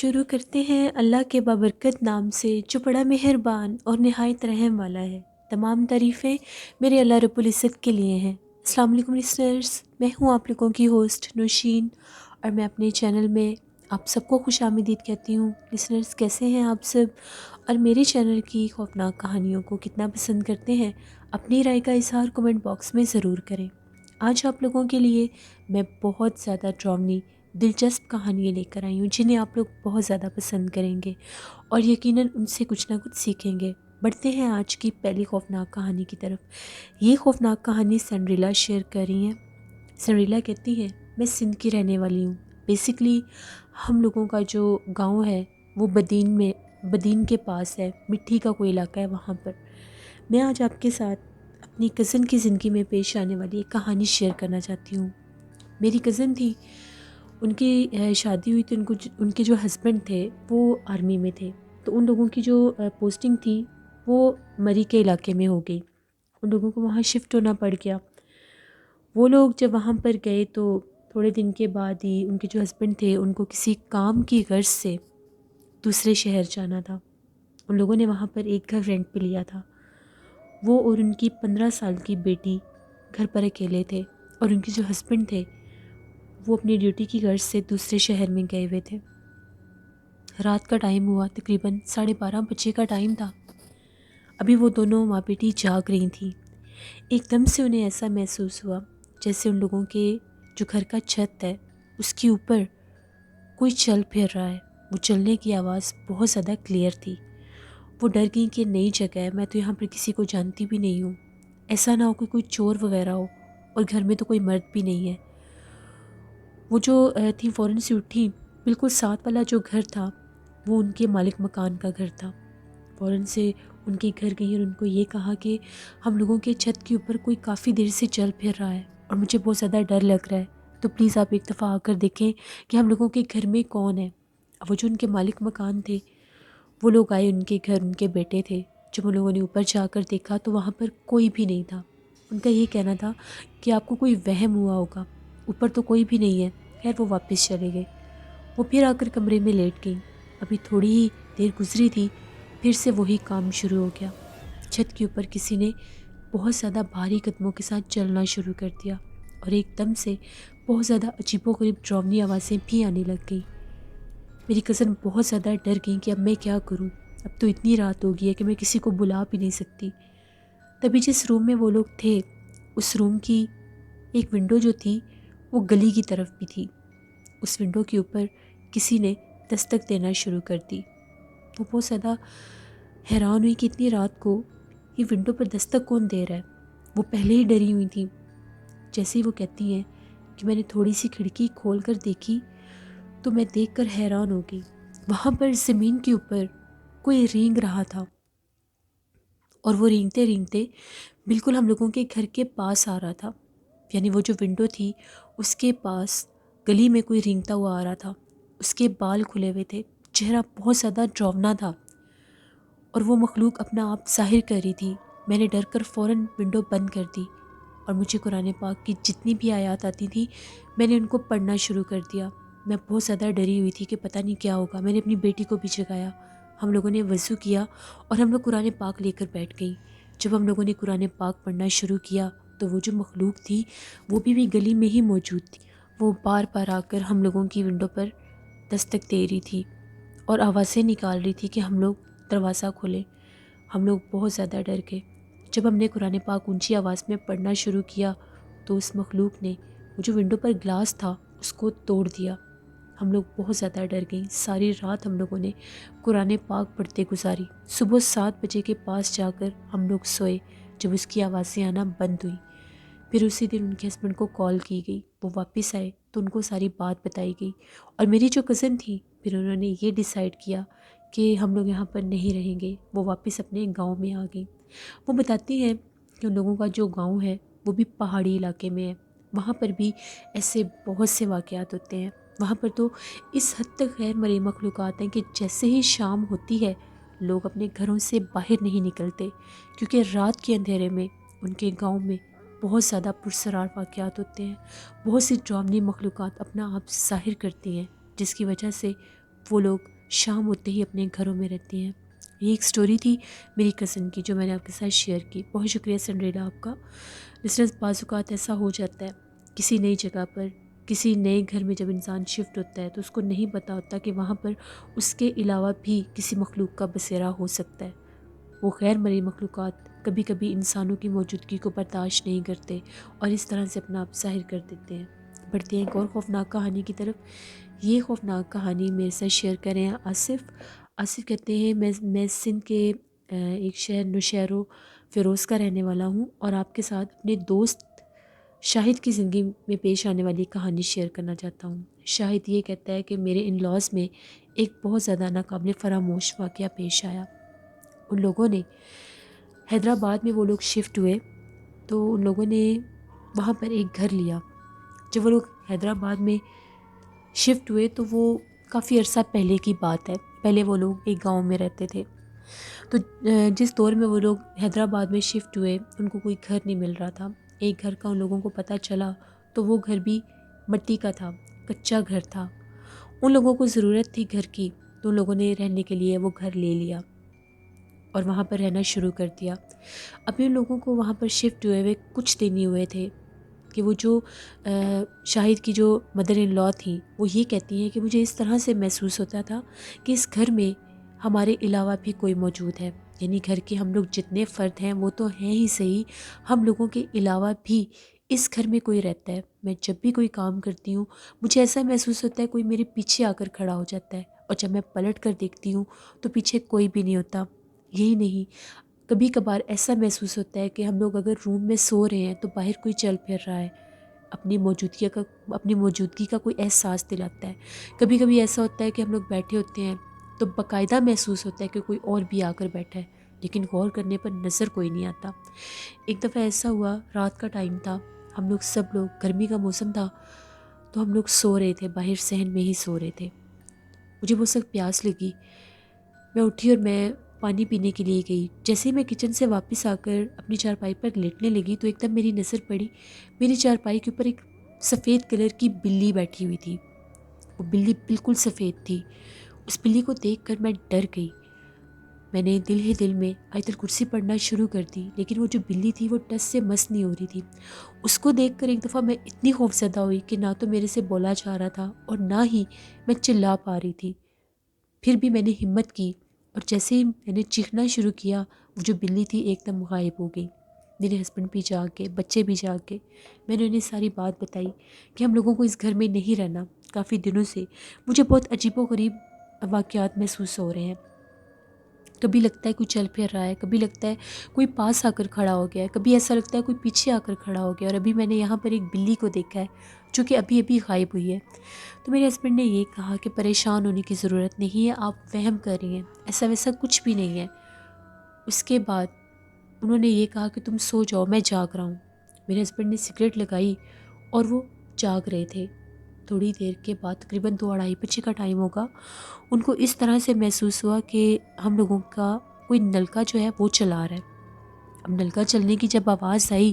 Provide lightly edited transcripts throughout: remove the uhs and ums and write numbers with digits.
شروع کرتے ہیں اللہ کے بابرکت نام سے جو بڑا مہربان اور نہایت رحم والا ہے۔ تمام تعریفیں میرے اللہ رب العزت کے لیے ہیں۔ السلام علیکم لسنرز، میں ہوں آپ لوگوں کی ہوسٹ نوشین، اور میں اپنے چینل میں آپ سب کو خوش آمدید کہتی ہوں۔ لسنرز کیسے ہیں آپ سب، اور میرے چینل کی خوفناک کہانیوں کو کتنا پسند کرتے ہیں؟ اپنی رائے کا اظہار کمنٹ باکس میں ضرور کریں۔ آج آپ لوگوں کے لیے میں بہت زیادہ ڈراؤنی دلچسپ کہانیاں لے کر آئی ہوں جنہیں آپ لوگ بہت زیادہ پسند کریں گے اور یقیناً ان سے کچھ نہ کچھ سیکھیں گے۔ بڑھتے ہیں آج کی پہلی خوفناک کہانی کی طرف۔ یہ خوفناک کہانی سنڈریلا شیئر کر رہی ہیں۔ سنڈریلا کہتی ہے، میں سندھ کی رہنے والی ہوں۔ بیسکلی ہم لوگوں کا جو گاؤں ہے وہ بدین کے پاس ہے، مٹھی کا کوئی علاقہ ہے وہاں پر۔ میں آج آپ کے ساتھ اپنی کزن کی زندگی میں پیش آنے والی ایک کہانی شیئر کرنا چاہتی ہوں۔ میری کزن تھی، ان کی شادی ہوئی تو ان کے جو ہسبینڈ تھے وہ آرمی میں تھے، تو ان لوگوں کی جو پوسٹنگ تھی وہ مری کے علاقے میں ہو گئی۔ ان لوگوں کو وہاں شفٹ ہونا پڑ گیا۔ وہ لوگ جب وہاں پر گئے تو تھوڑے دن کے بعد ہی ان کے جو ہسبینڈ تھے ان کو کسی کام کی غرض سے دوسرے شہر جانا تھا۔ ان لوگوں نے وہاں پر ایک گھر رینٹ پہ لیا تھا۔ وہ اور ان کی 15 سال کی بیٹی گھر پر اکیلے تھے، اور ان کے جو ہسبینڈ تھے وہ اپنی ڈیوٹی کی غرض سے دوسرے شہر میں گئے ہوئے تھے۔ رات کا ٹائم ہوا، تقریباً 12:30 بجے کا ٹائم تھا۔ ابھی وہ دونوں ماں بیٹی جاگ رہی تھیں۔ ایک دم سے انہیں ایسا محسوس ہوا جیسے ان لوگوں کے جو گھر کا چھت ہے اس کے اوپر کوئی چل پھر رہا ہے۔ وہ چلنے کی آواز بہت زیادہ کلیئر تھی۔ وہ ڈر گئیں کہ نئی جگہ ہے، میں تو یہاں پر کسی کو جانتی بھی نہیں ہوں، ایسا نہ ہو کہ کوئی چور وغیرہ ہو، اور گھر میں تو کوئی مرد بھی نہیں ہے۔ وہ جو تھیں فوراً سے اٹھی۔ بالکل ساتھ والا جو گھر تھا وہ ان کے مالک مکان کا گھر تھا۔ فوراً سے ان کے گھر گئی اور ان کو یہ کہا کہ ہم لوگوں کے چھت کے اوپر کوئی کافی دیر سے چل پھر رہا ہے اور مجھے بہت زیادہ ڈر لگ رہا ہے، تو پلیز آپ ایک دفعہ آ کر دیکھیں کہ ہم لوگوں کے گھر میں کون ہے۔ وہ جو ان کے مالک مکان تھے وہ لوگ آئے ان کے گھر، ان کے بیٹے تھے۔ جب ان لوگوں نے اوپر جا کر دیکھا تو وہاں پر کوئی بھی نہیں تھا۔ ان کا یہ کہنا تھا کہ آپ کو کوئی وہم ہوا ہوگا، اوپر تو کوئی بھی نہیں ہے۔ خیر وہ واپس چلے گئے۔ وہ پھر آ کر کمرے میں لیٹ گئیں۔ ابھی تھوڑی ہی دیر گزری تھی، پھر سے وہی کام شروع ہو گیا۔ چھت کے اوپر کسی نے بہت زیادہ بھاری قدموں کے ساتھ چلنا شروع کر دیا، اور ایک دم سے بہت زیادہ عجیب و غریب ڈراؤنی آوازیں بھی آنے لگ گئیں۔ میری کزن بہت زیادہ ڈر گئی کہ اب میں کیا کروں، اب تو اتنی رات ہو گئی ہے کہ میں کسی کو بلا بھی نہیں سکتی۔ تبھی جس روم میں وہ لوگ تھے اس روم کی ایک ونڈو جو تھی وہ گلی کی طرف بھی تھی۔ اس ونڈو کے اوپر کسی نے دستک دینا شروع کر دی۔ وہ بہت زیادہ حیران ہوئی کہ اتنی رات کو یہ ونڈو پر دستک کون دے رہا ہے۔ وہ پہلے ہی ڈری ہوئی تھیں۔ جیسے ہی وہ کہتی ہیں کہ میں نے تھوڑی سی کھڑکی کھول کر دیکھی تو میں دیکھ کر حیران ہو گئی۔ وہاں پر زمین کے اوپر کوئی رینگ رہا تھا، اور وہ رینگتے رینگتے بالکل ہم لوگوں کے گھر کے پاس آ رہا تھا۔ یعنی وہ جو ونڈو تھی اس کے پاس گلی میں کوئی رینگتا ہوا آ رہا تھا۔ اس کے بال کھلے ہوئے تھے، چہرہ بہت زیادہ ڈراؤنا تھا، اور وہ مخلوق اپنا آپ ظاہر کر رہی تھی۔ میں نے ڈر کر فوراً ونڈو بند کر دی، اور مجھے قرآن پاک کی جتنی بھی آیات آتی تھیں میں نے ان کو پڑھنا شروع کر دیا۔ میں بہت زیادہ ڈری ہوئی تھی کہ پتہ نہیں کیا ہوگا۔ میں نے اپنی بیٹی کو بھی جگایا، ہم لوگوں نے وضو کیا اور ہم لوگ قرآن پاک لے کر بیٹھ گئیں۔ جب ہم لوگوں نے قرآن پاک پڑھنا شروع کیا تو وہ جو مخلوق تھی وہ بھی گلی میں ہی موجود تھی۔ وہ بار بار آ کر ہم لوگوں کی ونڈو پر دستک دے رہی تھی اور آوازیں نکال رہی تھی کہ ہم لوگ دروازہ کھولیں۔ ہم لوگ بہت زیادہ ڈر گئے۔ جب ہم نے قرآن پاک اونچی آواز میں پڑھنا شروع کیا تو اس مخلوق نے وہ جو ونڈو پر گلاس تھا اس کو توڑ دیا۔ ہم لوگ بہت زیادہ ڈر گئیں۔ ساری رات ہم لوگوں نے قرآن پاک پڑھتے گزاری۔ صبح 7 بجے کے پاس جا کر ہم لوگ سوئے جب اس کی آوازیں آنا بند ہوئی۔ پھر اسی دن ان کے ہسبینڈ کو کال کی گئی، وہ واپس آئے تو ان کو ساری بات بتائی گئی، اور میری جو کزن تھی پھر انہوں نے یہ ڈیسائیڈ کیا کہ ہم لوگ یہاں پر نہیں رہیں گے۔ وہ واپس اپنے گاؤں میں آ گئی۔ وہ بتاتی ہیں کہ ان لوگوں کا جو گاؤں ہے وہ بھی پہاڑی علاقے میں ہے، وہاں پر بھی ایسے بہت سے واقعات ہوتے ہیں۔ وہاں پر تو اس حد تک غیر مرئی مخلوقات ہیں کہ جیسے ہی شام ہوتی ہے لوگ اپنے گھروں سے باہر نہیں نکلتے، کیونکہ رات کے اندھیرے میں ان کے گاؤں میں بہت زیادہ پرسرار واقعات ہوتے ہیں۔ بہت سی ڈراؤنی مخلوقات اپنا آپ ظاہر کرتی ہیں، جس کی وجہ سے وہ لوگ شام ہوتے ہی اپنے گھروں میں رہتے ہیں۔ یہ ایک سٹوری تھی میری کزن کی جو میں نے آپ کے ساتھ شیئر کی۔ بہت شکریہ سنڈریلا آپ کا۔ لسنرز، بعض اوقات ایسا ہو جاتا ہے کسی نئی جگہ پر، کسی نئے گھر میں جب انسان شفٹ ہوتا ہے تو اس کو نہیں پتہ ہوتا کہ وہاں پر اس کے علاوہ بھی کسی مخلوق کا بسیرا ہو سکتا ہے۔ وہ غیر مرئی مخلوقات کبھی کبھی انسانوں کی موجودگی کو برداشت نہیں کرتے اور اس طرح سے اپنا آپ ظاہر کر دیتے ہیں۔ بڑھتے ہیں ایک اور خوفناک کہانی کی طرف۔ یہ خوفناک کہانی میرے ساتھ شیئر کریں آصف۔ آصف کہتے ہیں میں سندھ کے ایک شہر نوشہر و فیروز کا رہنے والا ہوں اور آپ کے ساتھ اپنے دوست شاہد کی زندگی میں پیش آنے والی کہانی شیئر کرنا چاہتا ہوں۔ شاہد یہ کہتا ہے کہ میرے ان لاز میں ایک بہت زیادہ ناقابل فراموش واقعہ پیش آیا۔ ان لوگوں نے حیدرآباد میں وہ لوگ شفٹ ہوئے تو ان لوگوں نے وہاں پر ایک گھر لیا۔ جب وہ لوگ حیدرآباد میں شفٹ ہوئے تو وہ کافی عرصہ پہلے کی بات ہے۔ پہلے وہ لوگ ایک گاؤں میں رہتے تھے، تو جس دور میں وہ لوگ حیدرآباد میں شفٹ ہوئے ان کو کوئی گھر نہیں مل رہا تھا۔ ایک گھر کا ان لوگوں کو پتہ چلا تو وہ گھر بھی مٹی کا تھا، کچا گھر تھا۔ ان لوگوں کو ضرورت تھی گھر کی تو ان لوگوں نے رہنے کے لیے وہ گھر لے لیا اور وہاں پر رہنا شروع کر دیا۔ ابھی ان لوگوں کو وہاں پر شفٹ ہوئے ہوئے کچھ دن ہی ہوئے تھے کہ وہ جو شاہد کی جو مدر ان لا تھیں وہ یہ کہتی ہیں کہ مجھے اس طرح سے محسوس ہوتا تھا کہ اس گھر میں ہمارے علاوہ بھی کوئی موجود ہے، یعنی گھر کے ہم لوگ جتنے فرد ہیں وہ تو ہیں ہی صحیح، ہم لوگوں کے علاوہ بھی اس گھر میں کوئی رہتا ہے۔ میں جب بھی کوئی کام کرتی ہوں مجھے ایسا محسوس ہوتا ہے کوئی میرے پیچھے آ کر کھڑا ہو جاتا ہے، اور جب میں پلٹ کر دیکھتی ہوں تو پیچھے کوئی بھی نہیں ہوتا۔ یہی نہیں، کبھی کبھار ایسا محسوس ہوتا ہے کہ ہم لوگ اگر روم میں سو رہے ہیں تو باہر کوئی چل پھر رہا ہے، اپنی موجودگی کا کوئی احساس دلاتا ہے۔ کبھی کبھی ایسا ہوتا ہے کہ ہم لوگ بیٹھے ہوتے ہیں تو باقاعدہ محسوس ہوتا ہے کہ کوئی اور بھی آ کر بیٹھا ہے، لیکن غور کرنے پر نظر کوئی نہیں آتا۔ ایک دفعہ ایسا ہوا، رات کا ٹائم تھا، ہم لوگ سب لوگ، گرمی کا موسم تھا تو ہم لوگ سو رہے تھے، باہر صحن میں ہی سو رہے تھے۔ مجھے بہت سخت پیاس لگی، میں اٹھی اور میں پانی پینے کے لیے گئی۔ جیسے ہی میں کچن سے واپس آ کر اپنی چارپائی پر لیٹنے لگی تو ایک دم میری نظر پڑی، میری چارپائی کے اوپر ایک سفید کلر کی بلی بیٹھی ہوئی تھی۔ وہ بلی بالکل سفید تھی۔ اس بلی کو دیکھ کر میں ڈر گئی۔ میں نے دل ہی دل میں آیت الکرسی پڑھنا شروع کر دی، لیکن وہ جو بلی تھی وہ ٹس سے مس نہیں ہو رہی تھی۔ اس کو دیکھ کر ایک دفعہ میں اتنی خوفزدہ ہوئی کہ نہ تو میرے سے بولا جا رہا تھا اور نہ ہی میں چلا پا رہی تھی۔ پھر بھی میں نے ہمت کی اور جیسے ہی میں نے چیخنا شروع کیا وہ جو بلی تھی ایک دم غائب ہو گئی۔ میرے ہسبینڈ بھی جاگ گئے، بچے بھی جاگ گئے۔ میں نے انہیں ساری بات بتائی کہ ہم لوگوں کو اس گھر میں نہیں رہنا، کافی دنوں سے مجھے بہت عجیب و غریب واقعات محسوس ہو رہے ہیں۔ کبھی لگتا ہے کوئی چل پھر رہا ہے، کبھی لگتا ہے کوئی پاس آ کر کھڑا ہو گیا ہے، کبھی ایسا لگتا ہے کوئی پیچھے آ کر کھڑا ہو گیا، اور ابھی میں نے یہاں پر ایک بلی کو دیکھا ہے جو کہ ابھی غائب ہوئی ہے۔ تو میرے ہسبینڈ نے یہ کہا کہ پریشان ہونے کی ضرورت نہیں ہے، آپ وہم کر رہی ہیں، ایسا ویسا کچھ بھی نہیں ہے۔ اس کے بعد انہوں نے یہ کہا کہ تم سو جاؤ، میں جاگ رہا ہوں۔ میرے ہسبینڈ نے سگریٹ لگائی اور وہ جاگ رہے تھے۔ تھوڑی دیر کے بعد تقریباً 2-2:30 کا ٹائم ہوگا، ان کو اس طرح سے محسوس ہوا کہ ہم لوگوں کا کوئی نلکا جو ہے وہ چلا رہا ہے۔ اب نلکا چلنے کی جب آواز آئی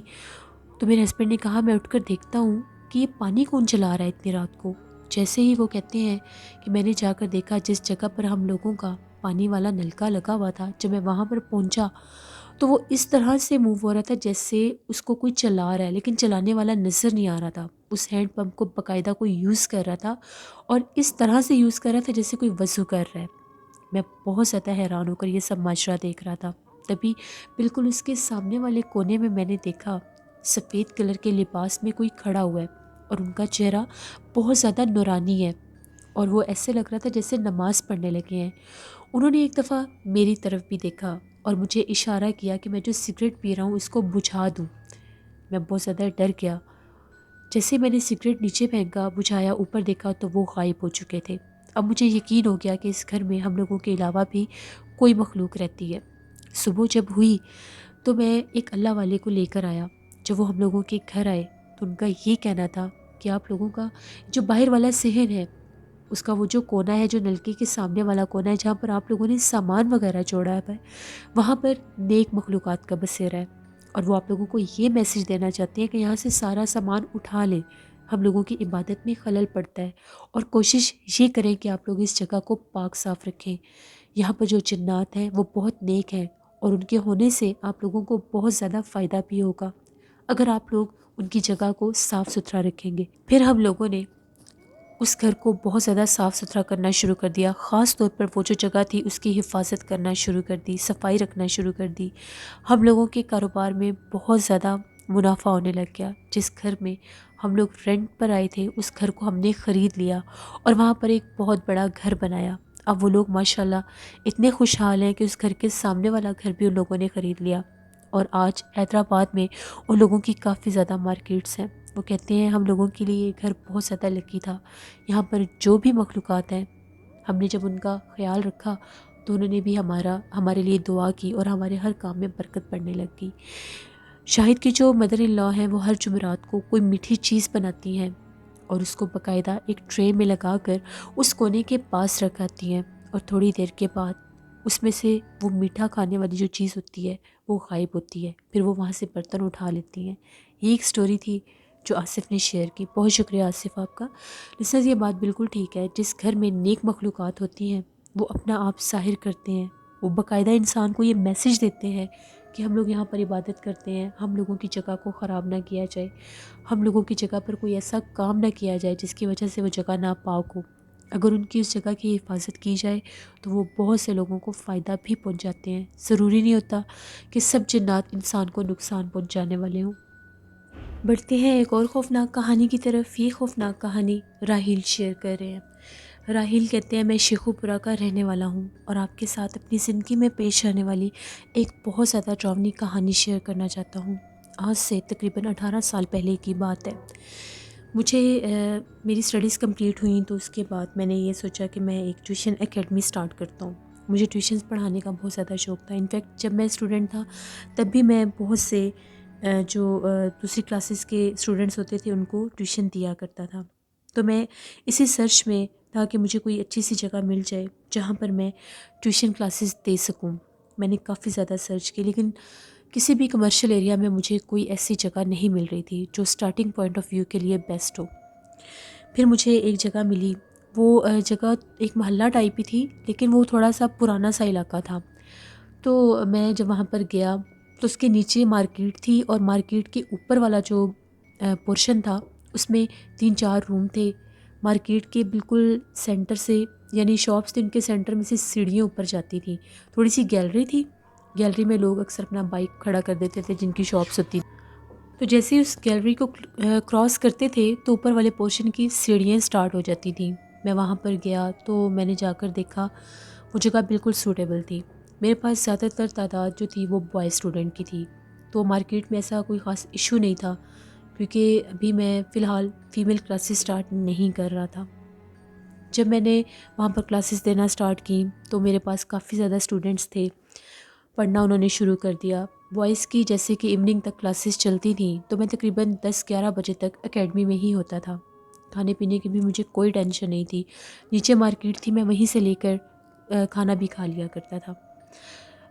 تو میرے ہسبینڈ نے کہا میں اٹھ کر دیکھتا ہوں کہ یہ پانی کون چلا رہا ہے اتنی رات کو۔ جیسے ہی وہ کہتے ہیں کہ میں نے جا کر دیکھا جس جگہ پر ہم لوگوں کا پانی والا نلکا لگا ہوا تھا، جب میں وہاں پر پہنچا تو وہ اس طرح سے موو ہو رہا تھا جیسے اس کو کوئی چلا رہا ہے، لیکن چلانے والا نظر نہیں آ رہا تھا۔ اس ہینڈ پمپ کو باقاعدہ کوئی یوز کر رہا تھا اور اس طرح سے یوز کر رہا تھا جیسے کوئی وضو کر رہا ہے۔ میں بہت زیادہ حیران ہو کر یہ سب ماجرا دیکھ رہا تھا۔ تبھی بالکل اس کے سامنے والے کونے میں نے دیکھا سفید کلر کے لباس میں کوئی کھڑا ہوا ہے اور ان کا چہرہ بہت زیادہ نورانی ہے اور وہ ایسے لگ رہا تھا جیسے نماز پڑھنے لگے ہیں۔ انہوں نے ایک دفعہ میری طرف بھی دیکھا اور مجھے اشارہ کیا کہ میں جو سگریٹ پی رہا ہوں اس کو بجھا دوں۔ میں بہت زیادہ ڈر گیا۔ جیسے میں نے سگریٹ نیچے پھینکا، بجھایا، اوپر دیکھا تو وہ غائب ہو چکے تھے۔ اب مجھے یقین ہو گیا کہ اس گھر میں ہم لوگوں کے علاوہ بھی کوئی مخلوق رہتی ہے۔ صبح جب ہوئی تو میں ایک اللہ والے کو لے کر آیا۔ جب وہ ہم لوگوں کے گھر آئے تو ان کا یہ کہنا تھا کہ آپ لوگوں کا جو باہر والا صحن ہے، اس کا وہ جو کونا ہے، جو نلکے کے سامنے والا کونا ہے جہاں پر آپ لوگوں نے سامان وغیرہ جوڑا ہے، وہاں پر نیک مخلوقات کا بسیرا ہے، اور وہ آپ لوگوں کو یہ میسج دینا چاہتے ہیں کہ یہاں سے سارا سامان اٹھا لیں ہم لوگوں کی عبادت میں خلل پڑتا ہے، اور کوشش یہ کریں کہ آپ لوگ اس جگہ کو پاک صاف رکھیں۔ یہاں پر جو جنات ہیں وہ بہت نیک ہیں، اور ان کے ہونے سے آپ لوگوں کو بہت زیادہ فائدہ بھی ہوگا اگر آپ لوگ ان کی جگہ کو صاف ستھرا رکھیں گے۔ پھر ہم لوگوں نے اس گھر کو بہت زیادہ صاف ستھرا کرنا شروع کر دیا، خاص طور پر وہ جو جگہ تھی اس کی حفاظت کرنا شروع کر دی، صفائی رکھنا شروع کر دی۔ ہم لوگوں کے کاروبار میں بہت زیادہ منافع ہونے لگ گیا۔ جس گھر میں ہم لوگ رینٹ پر آئے تھے اس گھر کو ہم نے خرید لیا اور وہاں پر ایک بہت بڑا گھر بنایا۔ اب وہ لوگ ماشاءاللہ اتنے خوشحال ہیں کہ اس گھر کے سامنے والا گھر بھی ان لوگوں نے خرید لیا، اور آج حیدرآباد میں ان لوگوں کی کافی زیادہ مارکیٹس ہیں۔ وہ کہتے ہیں ہم لوگوں کے لیے یہ گھر بہت زیادہ لکی تھا، یہاں پر جو بھی مخلوقات ہیں ہم نے جب ان کا خیال رکھا تو انہوں نے بھی ہمارے لیے دعا کی، اور ہمارے ہر کام میں برکت پڑنے لگ گئی۔ شاہد کی جو مدر ان لا ہیں وہ ہر جمعرات کو کوئی میٹھی چیز بناتی ہیں اور اس کو باقاعدہ ایک ٹرے میں لگا کر اس کونے کے پاس رکھاتی ہیں، اور تھوڑی دیر کے بعد اس میں سے وہ میٹھا کھانے والی جو چیز ہوتی ہے وہ غائب ہوتی ہے، پھر وہ وہاں سے برتن اٹھا لیتی ہیں۔ یہ ایک سٹوری تھی جو آصف نے شیئر کی۔ بہت شکریہ آصف آپ کا۔ لسنرز، یہ بات بالکل ٹھیک ہے، جس گھر میں نیک مخلوقات ہوتی ہیں وہ اپنا آپ ظاہر کرتے ہیں، وہ باقاعدہ انسان کو یہ میسج دیتے ہیں کہ ہم لوگ یہاں پر عبادت کرتے ہیں، ہم لوگوں کی جگہ کو خراب نہ کیا جائے، ہم لوگوں کی جگہ پر کوئی ایسا کام نہ کیا جائے جس کی وجہ سے وہ جگہ ناپاک ہو۔ اگر ان کی اس جگہ کی حفاظت کی جائے تو وہ بہت سے لوگوں کو فائدہ بھی پہنچاتے ہیں۔ ضروری نہیں ہوتا کہ سب جنات انسان کو نقصان پہنچانے والے ہوں۔ بڑھتے ہیں ایک اور خوفناک کہانی کی طرف۔ یہ خوفناک کہانی راحیل شیئر کر رہے ہیں۔ راحیل کہتے ہیں میں شیخو پورہ کا رہنے والا ہوں، اور آپ کے ساتھ اپنی زندگی میں پیش آنے والی ایک بہت زیادہ ڈراؤنی کہانی شیئر کرنا چاہتا ہوں۔ آج سے تقریباً 18 سال پہلے کی بات ہے۔ مجھے میری اسٹڈیز کمپلیٹ ہوئیں تو اس کے بعد میں نے یہ سوچا کہ میں ایک ٹیوشن اکیڈمی سٹارٹ کرتا ہوں۔ مجھے ٹیوشنز پڑھانے کا بہت زیادہ شوق تھا۔ انفیکٹ جب میں اسٹوڈنٹ تھا تب بھی میں بہت سے جو دوسری کلاسز کے اسٹوڈنٹس ہوتے تھے ان کو ٹیوشن دیا کرتا تھا۔ تو میں اسی سرچ میں تھا کہ مجھے کوئی اچھی سی جگہ مل جائے جہاں پر میں ٹیوشن کلاسز دے سکوں۔ میں نے کافی زیادہ سرچ کی، لیکن کسی بھی کمرشل ایریا میں مجھے کوئی ایسی جگہ نہیں مل رہی تھی جو سٹارٹنگ پوائنٹ آف ویو کے لیے بیسٹ ہو۔ پھر مجھے ایک جگہ ملی، وہ جگہ ایک محلہ ٹائپ ہی تھی، لیکن وہ تھوڑا سا پرانا سا علاقہ تھا۔ تو میں جب وہاں پر گیا تو اس کے نیچے مارکیٹ تھی، اور مارکیٹ کے اوپر والا جو پورشن تھا اس میں 3-4 روم تھے۔ مارکیٹ کے بالکل سینٹر سے، یعنی شاپس تھے ان کے سینٹر میں سے سیڑھیاں اوپر جاتی تھیں، تھوڑی سی گیلری تھی، گیلری میں لوگ اکثر اپنا بائک کھڑا کر دیتے تھے جن کی شاپس ہوتی تھیں۔ تو جیسے ہی اس گیلری کو کراس کرتے تھے تو اوپر والے پورشن کی سیڑھیاں سٹارٹ ہو جاتی تھیں۔ میں وہاں پر گیا تو میں نے جا کر دیکھا وہ جگہ بالکل سوٹیبل تھی۔ میرے پاس زیادہ تر تعداد جو تھی وہ بوائے اسٹوڈنٹ کی تھی، تو مارکیٹ میں ایسا کوئی خاص ایشو نہیں تھا، کیونکہ ابھی میں فی الحال فیمیل کلاسز سٹارٹ نہیں کر رہا تھا۔ جب میں نے وہاں پر کلاسز دینا سٹارٹ کی تو میرے پاس کافی زیادہ اسٹوڈنٹس تھے، پڑھنا انہوں نے شروع کر دیا۔ بوائز کی جیسے کہ ایوننگ تک کلاسز چلتی تھیں تو میں تقریباً 10-11 بجے تک اکیڈمی میں ہی ہوتا تھا۔ کھانے پینے کی بھی مجھے کوئی ٹینشن نہیں تھی، نیچے مارکیٹ تھی، میں وہیں سے لے کر کھانا بھی کھا لیا کرتا تھا۔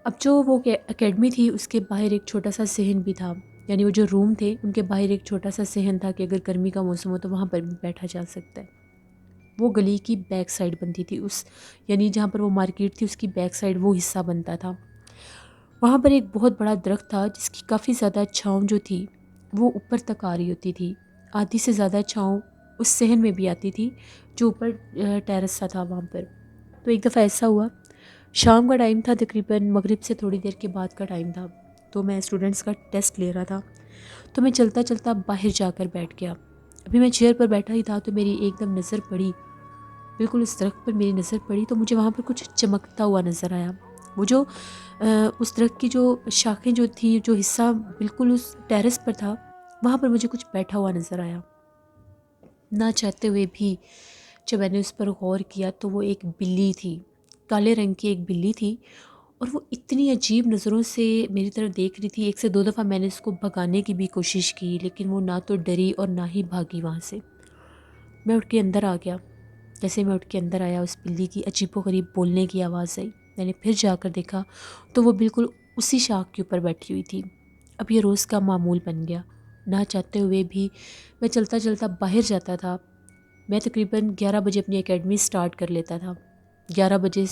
اب جو وہ اکیڈمی تھی اس کے باہر ایک چھوٹا سا صحن بھی تھا، یعنی وہ جو روم تھے ان کے باہر ایک چھوٹا سا صحن تھا کہ اگر گرمی کا موسم ہو تو وہاں پر بھی بیٹھا جا سکتا ہے۔ وہ گلی کی بیک سائڈ بنتی تھی، یعنی جہاں پر وہ مارکیٹ تھی اس کی بیک سائڈ وہ حصہ بنتا تھا۔ وہاں پر ایک بہت بڑا درخت تھا جس کی کافی زیادہ چھاؤں جو تھی وہ اوپر تک آ رہی ہوتی تھی، آدھی سے زیادہ چھاؤں اس صحن میں بھی آتی تھی جو اوپر ٹیرس سا تھا وہاں پر۔ تو ایک دفعہ ایسا ہوا، شام کا ٹائم تھا، تقریباً مغرب سے تھوڑی دیر کے بعد کا ٹائم تھا، تو میں اسٹوڈنٹس کا ٹیسٹ لے رہا تھا، تو میں چلتا چلتا باہر جا کر بیٹھ گیا۔ ابھی میں چیئر پر بیٹھا ہی تھا تو میری ایک دم نظر پڑی، بالکل اس درخت پر میری نظر پڑی، تو مجھے وہاں پر کچھ چمکتا ہوا نظر آیا۔ وہ جو اس درخت کی جو شاخیں جو تھی، جو حصہ بالکل اس ٹیرس پر تھا، وہاں پر مجھے کچھ بیٹھا ہوا نظر آیا۔ نہ چاہتے ہوئے بھی جب میں نے اس پر غور کیا تو وہ ایک بلی تھی، کالے رنگ کی ایک بلی تھی، اور وہ اتنی عجیب نظروں سے میری طرف دیکھ رہی تھی۔ 1 سے 2 دفعہ میں نے اس کو بھگانے کی بھی کوشش کی، لیکن وہ نہ تو ڈری اور نہ ہی بھاگی وہاں سے۔ میں اٹھ کے اندر آ گیا۔ جیسے میں اٹھ کے اندر آیا اس بلی کی عجیب و غریب بولنے کی آواز آئی۔ میں نے پھر جا کر دیکھا تو وہ بالکل اسی شاخ کے اوپر بیٹھی ہوئی تھی۔ اب یہ روز کا معمول بن گیا، نہ چاہتے ہوئے بھی میں چلتا چلتا باہر جاتا تھا۔ میں تقریباً 11 بجے اپنی اکیڈمی سٹارٹ کر لیتا تھا۔ 11 بجے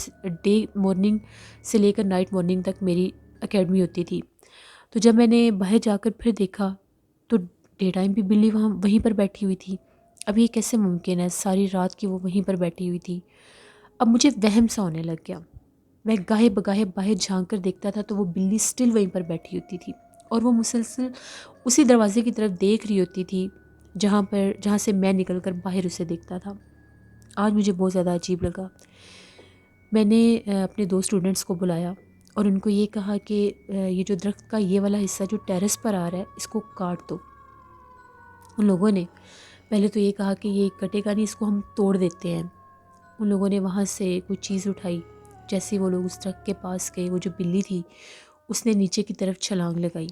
ڈے مارننگ سے لے کر نائٹ مارننگ تک میری اکیڈمی ہوتی تھی۔ تو جب میں نے باہر جا کر پھر دیکھا تو ڈے ٹائم بھی بلی وہیں پر بیٹھی ہوئی تھی۔ اب یہ کیسے ممکن ہے؟ ساری رات کی وہ وہیں پر بیٹھی ہوئی تھی۔ اب مجھے وہم سا ہونے لگ گیا۔ میں گاہے بگاہے باہر جھانک کر دیکھتا تھا تو وہ بلی سٹل وہیں پر بیٹھی ہوتی تھی اور وہ مسلسل اسی دروازے کی طرف دیکھ رہی ہوتی تھی جہاں سے میں نکل کر باہر اسے دیکھتا تھا۔ آج مجھے بہت زیادہ عجیب لگا۔ میں نے اپنے 2 اسٹوڈنٹس کو بلایا اور ان کو یہ کہا کہ یہ جو درخت کا یہ والا حصہ جو ٹیرس پر آ رہا ہے اس کو کاٹ دو۔ ان لوگوں نے پہلے تو یہ کہا کہ یہ کٹے گا نہیں، اس کو ہم توڑ دیتے ہیں۔ ان لوگوں نے وہاں سے کوئی چیز اٹھائی۔ جیسے وہ لوگ اس درخت کے پاس گئے، وہ جو بلی تھی اس نے نیچے کی طرف چھلانگ لگائی۔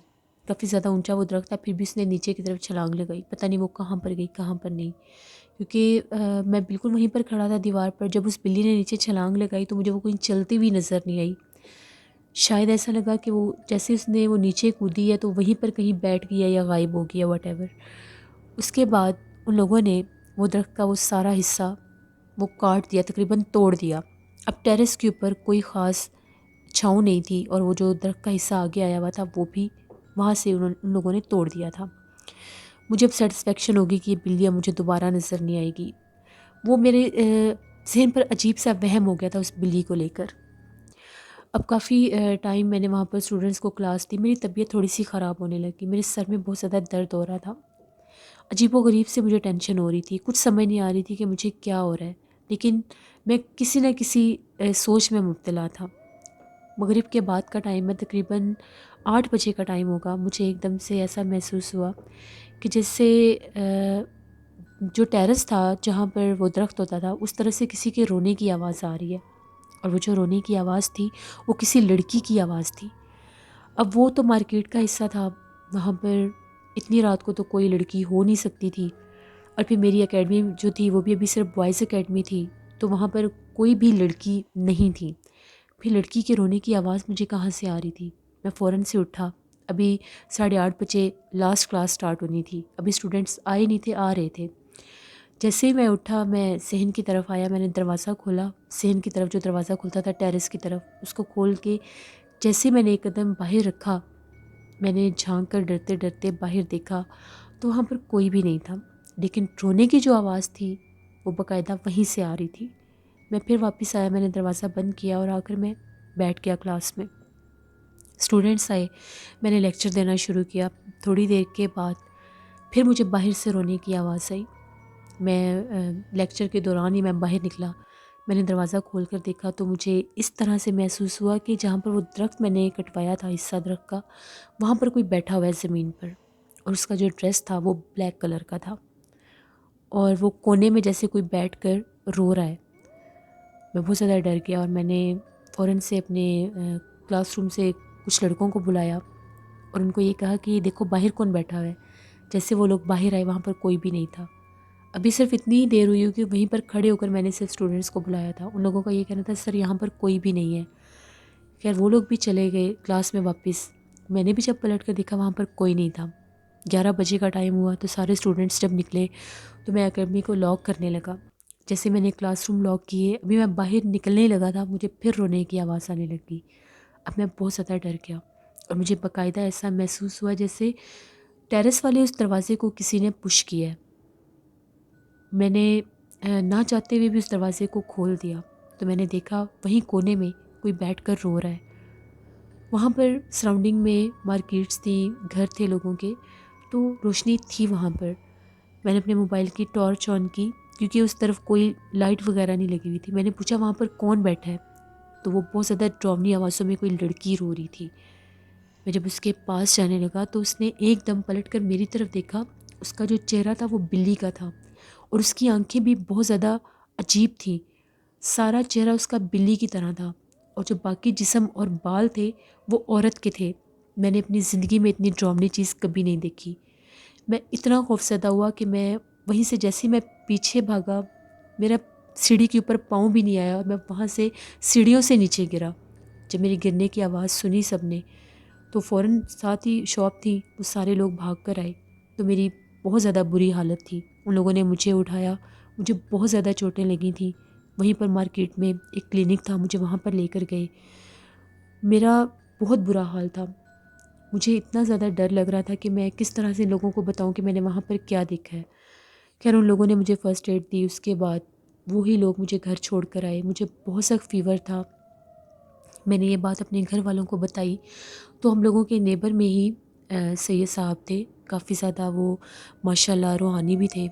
کافی زیادہ اونچا وہ درخت تھا، پھر بھی اس نے نیچے کی طرف چھلانگ لگائی۔ پتہ نہیں وہ کہاں پر گئی کہاں پر نہیں، کیونکہ میں بالکل وہیں پر کھڑا تھا دیوار پر۔ جب اس بلی نے نیچے چھلانگ لگائی تو مجھے وہ کوئی چلتی ہوئی نظر نہیں آئی۔ شاید ایسا لگا کہ وہ جیسے اس نے وہ نیچے کودی ہے تو وہیں پر کہیں بیٹھ گیا یا غائب ہو گیا واٹ ایور۔ اس کے بعد ان لوگوں نے وہ درخت کا وہ سارا حصہ وہ کاٹ دیا، تقریباً توڑ دیا۔ اب ٹیرس کے اوپر کوئی خاص چھاؤں نہیں تھی اور وہ جو درخت کا حصہ آگے آیا ہوا تھا وہ بھی وہاں سے ان لوگوں نے توڑ دیا تھا۔ مجھے اب سیٹسفیکشن ہوگی کہ یہ بلی اب مجھے دوبارہ نظر نہیں آئے گی۔ وہ میرے ذہن پر عجیب سا وہم ہو گیا تھا اس بلی کو لے کر۔ اب کافی ٹائم میں نے وہاں پر اسٹوڈنٹس کو کلاس دی۔ میری طبیعت تھوڑی سی خراب ہونے لگی، میرے سر میں بہت زیادہ درد ہو رہا تھا۔ عجیب و غریب سے مجھے ٹینشن ہو رہی تھی، کچھ سمجھ نہیں آ رہی تھی کہ مجھے کیا ہو رہا ہے، لیکن میں کسی نہ کسی سوچ میں مبتلا تھا۔ مغرب کے بعد کا ٹائم ہے، تقریباً 8 بجے کا ٹائم ہوگا۔ مجھے ایک دم سے ایسا محسوس ہوا کہ جیسے جو ٹیرس تھا جہاں پر وہ درخت ہوتا تھا اس طرح سے کسی کے رونے کی آواز آ رہی ہے، اور وہ جو رونے کی آواز تھی وہ کسی لڑکی کی آواز تھی۔ اب وہ تو مارکیٹ کا حصہ تھا، وہاں پر اتنی رات کو تو کوئی لڑکی ہو نہیں سکتی تھی، اور پھر میری اکیڈمی جو تھی وہ بھی ابھی صرف بوائز اکیڈمی تھی، تو وہاں پر کوئی بھی لڑکی نہیں تھی۔ پھر لڑکی کے رونے کی آواز مجھے کہاں سے آ رہی تھی؟ میں فوراً سے اٹھا۔ ابھی 8:30 بجے لاسٹ کلاس سٹارٹ ہونی تھی، ابھی اسٹوڈنٹس آئے نہیں تھے، آ رہے تھے۔ جیسے ہی میں اٹھا میں صحن کی طرف آیا، میں نے دروازہ کھولا، صحن کی طرف جو دروازہ کھلتا تھا ٹیرس کی طرف، اس کو کھول کے جیسے میں نے ایک قدم باہر رکھا، میں نے جھانک کر ڈرتے ڈرتے باہر دیکھا تو وہاں پر کوئی بھی نہیں تھا، لیکن رونے کی جو آواز تھی وہ باقاعدہ وہیں سے آ رہی تھی۔ میں پھر واپس آیا، میں نے دروازہ بند کیا اور آ کر میں بیٹھ گیا کلاس میں۔ اسٹوڈنٹس آئے، میں نے لیکچر دینا شروع کیا۔ تھوڑی دیر کے بعد پھر مجھے باہر سے رونے کی آواز آئی۔ میں لیکچر کے دوران ہی میں باہر نکلا، میں نے دروازہ کھول کر دیکھا تو مجھے اس طرح سے محسوس ہوا کہ جہاں پر وہ درخت میں نے کٹوایا تھا حصہ درخت کا، وہاں پر کوئی بیٹھا ہوا ہے زمین پر، اور اس کا جو ڈریس تھا وہ بلیک کلر کا تھا، اور وہ کونے میں جیسے کوئی بیٹھ کر رو رہا ہے۔ میں بہت زیادہ ڈر گیا اور میں نے فوراً سے اپنے کلاس روم سے کچھ لڑکوں کو بلایا اور ان کو یہ کہا کہ دیکھو باہر کون بیٹھا ہوا ہے۔ جیسے وہ لوگ باہر آئے، وہاں پر کوئی بھی نہیں تھا۔ ابھی صرف اتنی ہی دیر ہوئی کہ وہیں پر کھڑے ہو کر میں نے صرف اسٹوڈنٹس کو بلایا تھا۔ ان لوگوں کا یہ کہنا تھا سر یہاں پر کوئی بھی نہیں ہے۔ خیر وہ لوگ بھی چلے گئے کلاس میں واپس۔ میں نے بھی جب پلٹ کر دیکھا وہاں پر کوئی نہیں تھا۔ 11 بجے کا ٹائم ہوا تو سارے اسٹوڈنٹس جب نکلے تو میں اکیڈمی کو لاک کرنے لگا۔ جیسے میں نے کلاس روم لاک کیے، ابھی میں باہر نکلنے ہی لگا تھا، مجھے پھر رونے کی آواز آنے لگی۔ اب میں بہت زیادہ ڈر گیا اور مجھے باقاعدہ ایسا محسوس ہوا جیسے ٹیرس والے اس دروازے کو کسی نے پش کیا ہے۔ میں نے نہ چاہتے ہوئے بھی اس دروازے کو کھول دیا تو میں نے دیکھا وہیں کونے میں کوئی بیٹھ کر رو رہا ہے۔ وہاں پر سراؤنڈنگ میں مارکیٹس تھیں، گھر تھے لوگوں کے، تو روشنی تھی وہاں پر۔ میں نے اپنے موبائل کی ٹارچ آن کی کیونکہ اس طرف کوئی لائٹ وغیرہ نہیں لگی ہوئی تھی۔ میں نے پوچھا وہاں پر کون بیٹھا ہے، تو وہ بہت زیادہ ڈراؤنی آوازوں میں کوئی لڑکی رو رہی تھی۔ میں جب اس کے پاس جانے لگا تو اس نے ایک دم پلٹ کر میری طرف دیکھا۔ اس کا جو چہرہ تھا وہ بلی کا تھا اور اس کی آنکھیں بھی بہت زیادہ عجیب تھیں۔ سارا چہرہ اس کا بلی کی طرح تھا اور جو باقی جسم اور بال تھے وہ عورت کے تھے۔ میں نے اپنی زندگی میں اتنی ڈراؤنی چیز کبھی نہیں دیکھی۔ میں اتنا خوفزدہ ہوا کہ میں وہیں سے جیسے میں پیچھے بھاگا، میرا سیڑھی کے اوپر پاؤں بھی نہیں آیا اور میں وہاں سے سیڑھیوں سے نیچے گرا۔ جب میری گرنے کی آواز سنی سب نے تو فوراً ساتھ ہی شاپ تھی وہ سارے لوگ بھاگ کر آئے۔ تو میری بہت زیادہ بری حالت تھی. ان لوگوں نے مجھے اٹھایا، مجھے بہت زیادہ چوٹیں لگی تھیں. وہیں پر مارکیٹ میں ایک کلینک تھا، مجھے وہاں پر لے کر گئے. میرا بہت برا حال تھا. مجھے اتنا زیادہ ڈر لگ رہا تھا کہ میں کس طرح سے لوگوں کو بتاؤں کہ میں نے وہاں پر کیا دیکھا ہے. خیر ان لوگوں نے مجھے فرسٹ ایڈ دی. اس کے بعد وہی لوگ مجھے گھر چھوڑ کر آئے. مجھے بہت سخت فیور تھا. میں نے یہ بات اپنے گھر والوں کو بتائی تو ہم لوگوں کے نیبر میں ہی سید صاحب تھے، کافی زیادہ وہ ماشاء اللہ روحانی بھی تھے.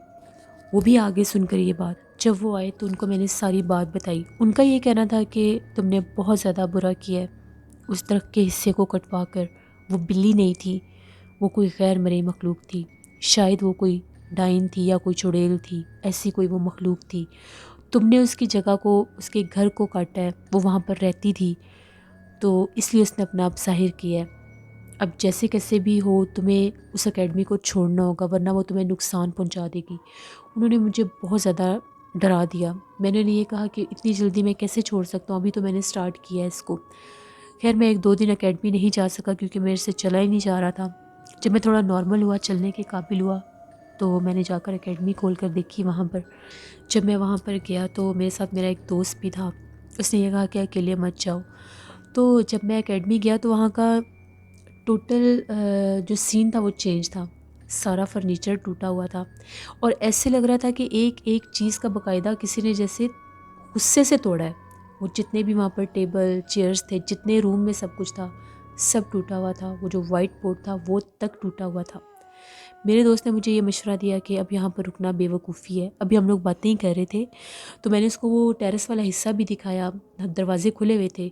وہ بھی آگے سن کر یہ بات، جب وہ آئے تو ان کو میں نے ساری بات بتائی. ان کا یہ کہنا تھا کہ تم نے بہت زیادہ برا کیا ہے. اس درخت کے حصے کو کٹوا کر، وہ بلی نہیں تھی، وہ کوئی غیر مرئی مخلوق تھی. شاید وہ کوئی ڈائن تھی یا کوئی چڑیل تھی، ایسی کوئی وہ مخلوق تھی. تم نے اس کی جگہ کو، اس کے گھر کو کاٹا ہے. وہ وہاں پر رہتی تھی تو اس لیے اس نے اپنا آپ ظاہر کیا ہے. اب جیسے کیسے بھی ہو تمہیں اس اکیڈمی کو چھوڑنا ہوگا، ورنہ وہ تمہیں نقصان پہنچا دے گی. انہوں نے مجھے بہت زیادہ ڈرا دیا. میں نے یہ کہا کہ اتنی جلدی میں کیسے چھوڑ سکتا ہوں، ابھی تو میں نے سٹارٹ کیا ہے اس کو. خیر میں 1-2 دن اکیڈمی نہیں جا سکا کیونکہ میرے سے چلا ہی نہیں جا رہا تھا. جب میں تھوڑا نارمل ہوا، چلنے کے قابل ہوا، تو میں نے جا کر اکیڈمی کھول کر دیکھی وہاں پر. جب میں وہاں پر گیا تو میرے ساتھ میرا ایک دوست بھی تھا. اس نے یہ کہا کہ اکیلے مت جاؤ. تو جب میں اکیڈمی گیا تو وہاں کا ٹوٹل جو سین تھا وہ چینج تھا. سارا فرنیچر ٹوٹا ہوا تھا اور ایسے لگ رہا تھا کہ ایک ایک چیز کا باقاعدہ کسی نے جیسے غصے سے توڑا ہے. وہ جتنے بھی وہاں پر ٹیبل چیئرز تھے، جتنے روم میں سب کچھ تھا، سب ٹوٹا ہوا تھا. وہ جو وائٹ بورڈ تھا وہ تک ٹوٹا ہوا تھا. میرے دوست نے مجھے یہ مشورہ دیا کہ اب یہاں پر رکنا بے وقوفی ہے. ابھی ہم لوگ باتیں ہی کر رہے تھے تو میں نے اس کو وہ ٹیرس والا حصہ بھی دکھایا. دروازے کھلے ہوئے تھے.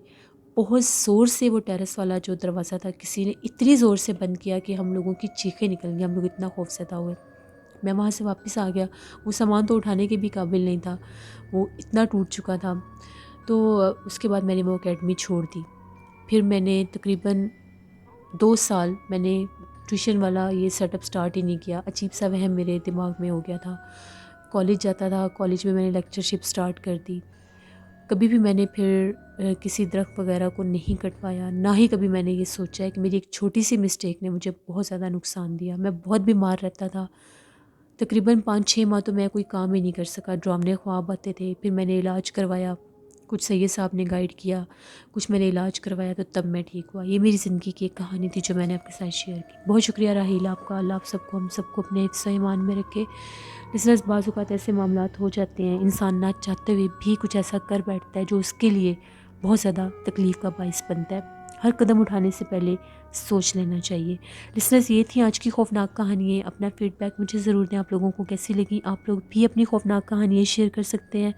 بہت زور سے وہ ٹیرس والا جو دروازہ تھا کسی نے اتنی زور سے بند کیا کہ ہم لوگوں کی چیخیں نکل گئی. ہم لوگ اتنا خوف زدہ ہوئے. میں وہاں سے واپس آ گیا. وہ سامان تو اٹھانے کے بھی قابل نہیں تھا، وہ اتنا ٹوٹ چکا تھا. تو اس کے بعد میں نے وہ اکیڈمی چھوڑ دی. پھر میں نے تقریباً 2 سال میں نے ٹیوشن والا یہ سیٹ اپ سٹارٹ ہی نہیں کیا. عجیب سا وہم میرے دماغ میں ہو گیا تھا. کالج جاتا تھا، کالج میں نے لیکچرشپ سٹارٹ کر دی. کبھی بھی میں نے پھر کسی درخت وغیرہ کو نہیں کٹوایا. نہ ہی کبھی میں نے یہ سوچا ہے کہ میری ایک چھوٹی سی مسٹیک نے مجھے بہت زیادہ نقصان دیا. میں بہت بیمار رہتا تھا. تقریباً 5-6 ماہ تو میں کوئی کام ہی نہیں کر سکا. ڈرامنے خواب آتے تھے. پھر میں نے علاج کروایا، کچھ سید صاحب نے گائیڈ کیا، کچھ میں نے علاج کروایا تو تب میں ٹھیک ہوا. یہ میری زندگی کی ایک کہانی تھی جو میں نے آپ کے ساتھ شیئر کی. بہت شکریہ راحیل آپ کا. اللہ آپ سب کو، ہم سب کو اپنے حفظ و ایمان میں رکھے. بزنس بعض اوقات ایسے معاملات ہو جاتے ہیں، انسان نہ چاہتے ہوئے بھی کچھ ایسا کر بیٹھتا ہے جو اس کے لیے بہت زیادہ تکلیف کا باعث بنتا ہے. ہر قدم اٹھانے سے پہلے سوچ لینا چاہیے. لسنرز یہ تھی آج کی خوفناک کہانیاں. اپنا فیڈ بیک مجھے ضرور دیں، آپ لوگوں کو کیسی لگیں. آپ لوگ بھی اپنی خوفناک کہانیاں شیئر کر سکتے ہیں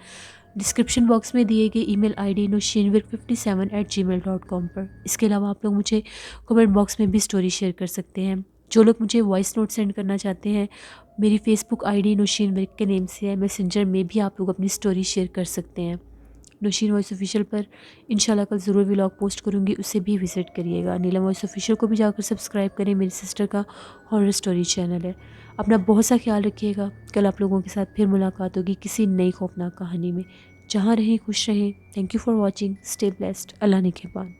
ڈسکرپشن باکس میں دیے گئے ای میل آئی ڈی noshinwirk57@gmail.com پر. اس کے علاوہ آپ لوگ مجھے کمنٹ باکس میں بھی سٹوری شیئر کر سکتے ہیں. جو لوگ مجھے وائس نوٹ سینڈ کرنا چاہتے ہیں، میری Facebook I D Nausheen work کے نیم سے ہے. میسنجر میں بھی آپ لوگ اپنی سٹوری شیئر کر سکتے ہیں. نوشین وائس آفیشیل پر انشاءاللہ کل ضرور ولاگ پوسٹ کروں گی، اسے بھی وزٹ کریے گا. نیلم وائس آفیشیل کو بھی جا کر سبسکرائب کریں، میری سسٹر کا ہارر سٹوری چینل ہے. اپنا بہت سا خیال رکھیے گا. کل آپ لوگوں کے ساتھ پھر ملاقات ہوگی کسی نئی خوفناک کہانی میں. جہاں رہیں خوش رہیں. Thank you for watching. Stay blessed. اللہ نگہبان.